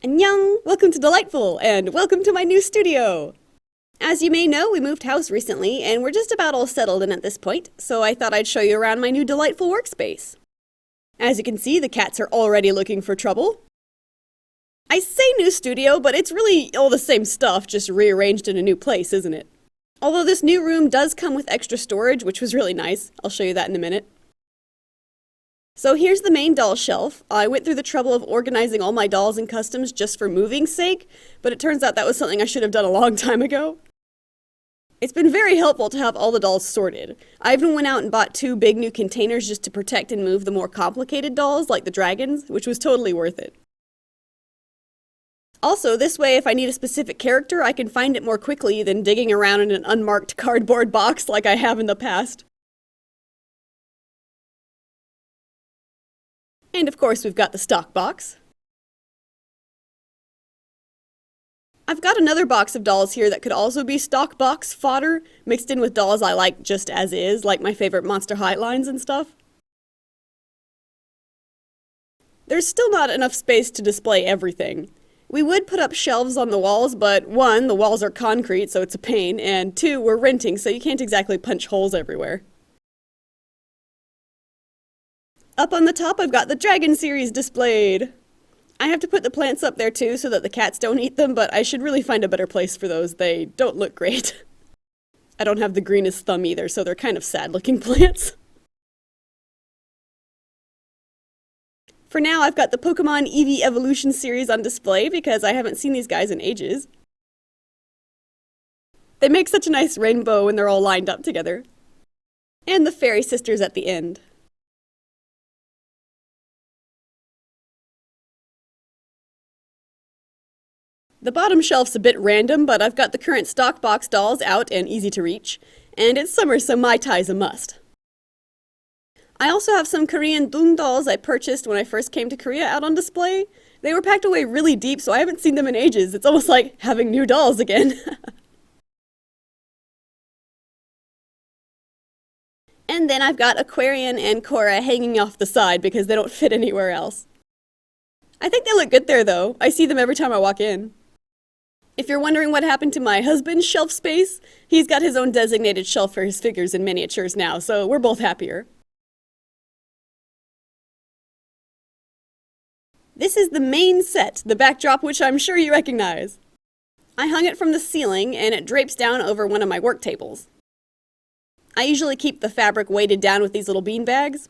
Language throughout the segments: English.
Annyeong! Welcome to Dollightful, and welcome to my new studio! As you may know, we moved house recently, and we're just about all settled in at this point, so I thought I'd show you around my new delightful workspace. As you can see, the cats are already looking for trouble. I say new studio, but it's really all the same stuff, just rearranged in a new place, isn't it? Although this new room does come with extra storage, which was really nice. I'll show you that in a minute. So here's the main doll shelf. I went through the trouble of organizing all my dolls and customs just for moving's sake, but it turns out that was something I should have done a long time ago. It's been very helpful to have all the dolls sorted. I even went out and bought 2 big new containers just to protect and move the more complicated dolls, like the dragons, which was totally worth it. Also, this way, if I need a specific character, I can find it more quickly than digging around in an unmarked cardboard box like I have in the past. And of course, we've got the stock box. I've got another box of dolls here that could also be stock box fodder, mixed in with dolls I like just as is, like my favorite Monster High lines and stuff. There's still not enough space to display everything. We would put up shelves on the walls, but 1, the walls are concrete, so it's a pain, and 2, we're renting, so you can't exactly punch holes everywhere. Up on the top, I've got the Dragon series displayed. I have to put the plants up there too so that the cats don't eat them, but I should really find a better place for those. They don't look great. I don't have the greenest thumb either, so they're kind of sad-looking plants. For now, I've got the Pokemon Eevee Evolution series on display because I haven't seen these guys in ages. They make such a nice rainbow when they're all lined up together. And the Fairy Sisters at the end. The bottom shelf's a bit random, but I've got the current stock box dolls out and easy to reach, and it's summer, so Mai Tai's a must. I also have some Korean Dung dolls I purchased when I first came to Korea out on display. They were packed away really deep, so I haven't seen them in ages. It's almost like having new dolls again. And then I've got Aquarian and Cora hanging off the side because they don't fit anywhere else. I think they look good there, though. I see them every time I walk in. If you're wondering what happened to my husband's shelf space, he's got his own designated shelf for his figures and miniatures now, so we're both happier. This is the main set, the backdrop which I'm sure you recognize. I hung it from the ceiling and it drapes down over one of my work tables. I usually keep the fabric weighted down with these little bean bags.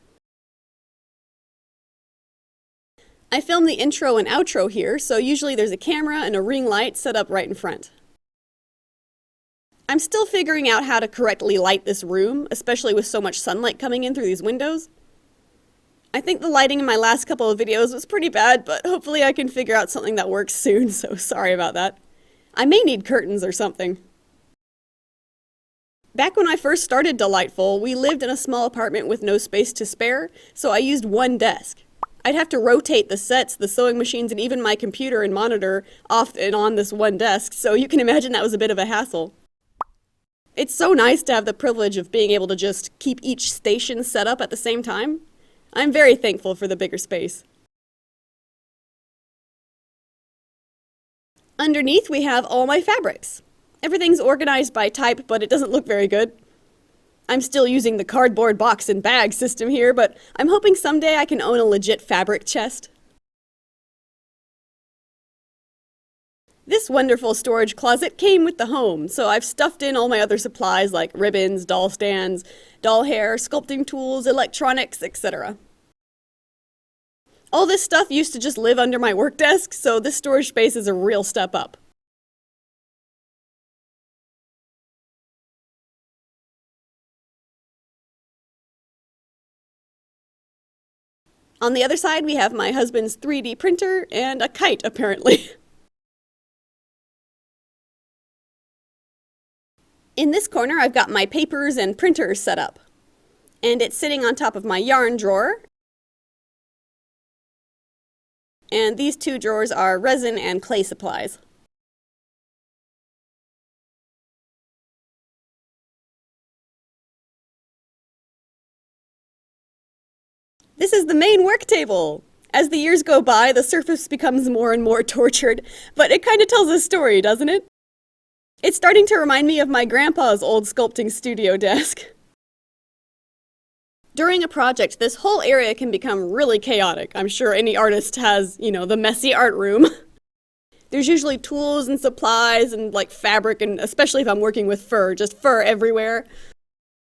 I film the intro and outro here, so usually there's a camera and a ring light set up right in front. I'm still figuring out how to correctly light this room, especially with so much sunlight coming in through these windows. I think the lighting in my last couple of videos was pretty bad, but hopefully I can figure out something that works soon, so sorry about that. I may need curtains or something. Back when I first started Dollightful, we lived in a small apartment with no space to spare, so I used one desk. I'd have to rotate the sets, the sewing machines, and even my computer and monitor off and on this one desk, so you can imagine that was a bit of a hassle. It's so nice to have the privilege of being able to just keep each station set up at the same time. I'm very thankful for the bigger space. Underneath we have all my fabrics. Everything's organized by type, but it doesn't look very good. I'm still using the cardboard box and bag system here, but I'm hoping someday I can own a legit fabric chest. This wonderful storage closet came with the home, so I've stuffed in all my other supplies like ribbons, doll stands, doll hair, sculpting tools, electronics, etc. All this stuff used to just live under my work desk, so this storage space is a real step up. On the other side, we have my husband's 3D printer and a kite, apparently. In this corner, I've got my papers and printers set up. And it's sitting on top of my yarn drawer. And these 2 drawers are resin and clay supplies. This is the main work table. As the years go by, the surface becomes more and more tortured, but it kind of tells a story, doesn't it? It's starting to remind me of my grandpa's old sculpting studio desk. During a project, this whole area can become really chaotic. I'm sure any artist has, the messy art room. There's usually tools and supplies and fabric, and especially if I'm working with fur, just fur everywhere.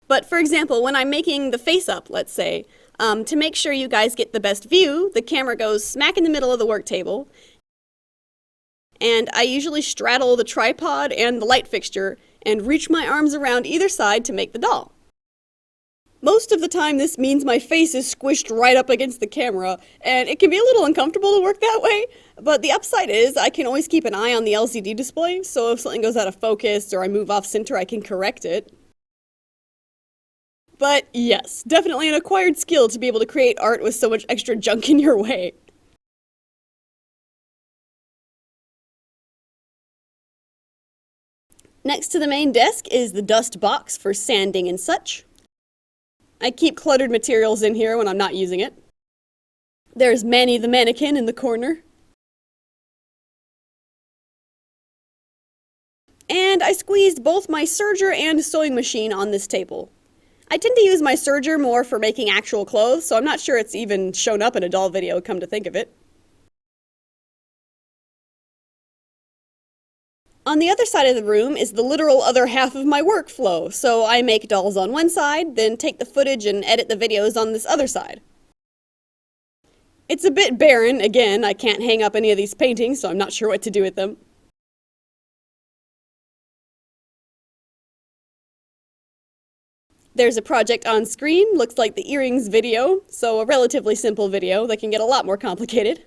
But for example, when I'm making the face up, let's say, to make sure you guys get the best view, the camera goes smack in the middle of the work table, and I usually straddle the tripod and the light fixture and reach my arms around either side to make the doll. Most of the time this means my face is squished right up against the camera, and it can be a little uncomfortable to work that way, but the upside is I can always keep an eye on the LCD display, so if something goes out of focus or I move off center, I can correct it. But yes, definitely an acquired skill to be able to create art with so much extra junk in your way. Next to the main desk is the dust box for sanding and such. I keep cluttered materials in here when I'm not using it. There's Manny the mannequin in the corner. And I squeezed both my serger and sewing machine on this table. I tend to use my serger more for making actual clothes, so I'm not sure it's even shown up in a doll video, come to think of it. On the other side of the room is the literal other half of my workflow, so I make dolls on one side, then take the footage and edit the videos on this other side. It's a bit barren, again, I can't hang up any of these paintings, so I'm not sure what to do with them. There's a project on screen, looks like the earrings video, so a relatively simple video that can get a lot more complicated.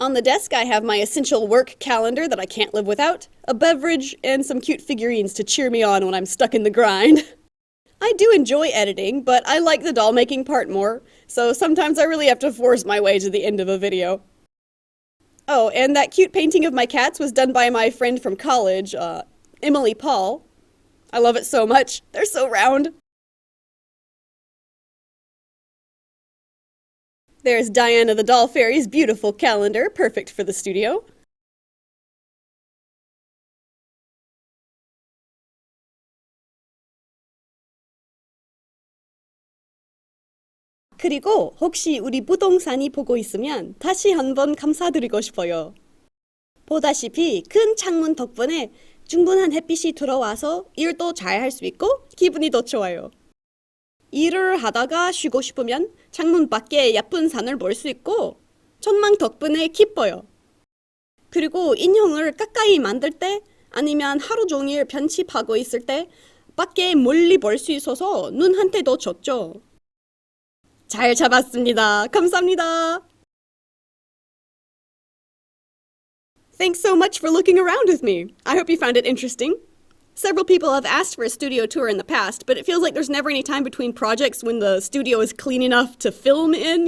On the desk I have my essential work calendar that I can't live without, a beverage, and some cute figurines to cheer me on when I'm stuck in the grind. I do enjoy editing, but I like the doll making part more, so sometimes I really have to force my way to the end of a video. Oh, and that cute painting of my cats was done by my friend from college, Emily Paul. I love it so much, they're so round. There's Diana the Doll Fairy's beautiful calendar, perfect for the studio. 그리고 혹시 우리 부동산이 보고 있으면 다시 한번 감사드리고 싶어요. 보다시피 큰 창문 덕분에 충분한 햇빛이 들어와서 일도 잘 할 수 있고 기분이 더 좋아요. 일을 하다가 쉬고 싶으면 창문 밖에 예쁜 산을 볼 수 있고 전망 덕분에 기뻐요. 그리고 인형을 가까이 만들 때 아니면 하루 종일 편집하고 있을 때 밖에 멀리 볼 수 있어서 눈한테도 좋죠. 잘 잡았습니다. 감사합니다. Thanks so much for looking around with me. I hope you found it interesting. Several people have asked for a studio tour in the past, but it feels like there's never any time between projects when the studio is clean enough to film in,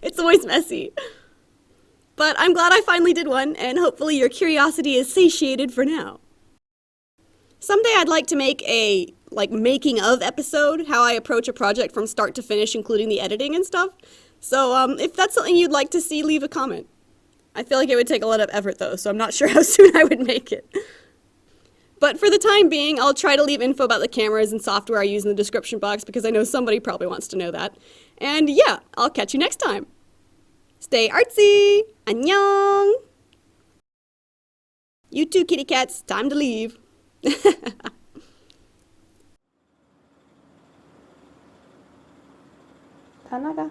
It's always messy. But I'm glad I finally did one, and hopefully your curiosity is satiated for now. Someday I'd like to make a, making of episode, how I approach a project from start to finish, including the editing and stuff. So, if that's something you'd like to see, leave a comment. I feel like it would take a lot of effort though, so I'm not sure how soon I would make it. But for the time being, I'll try to leave info about the cameras and software I use in the description box because I know somebody probably wants to know that. And yeah, I'll catch you next time. Stay artsy! 안녕! You too, kitty cats. Time to leave. 다 나가.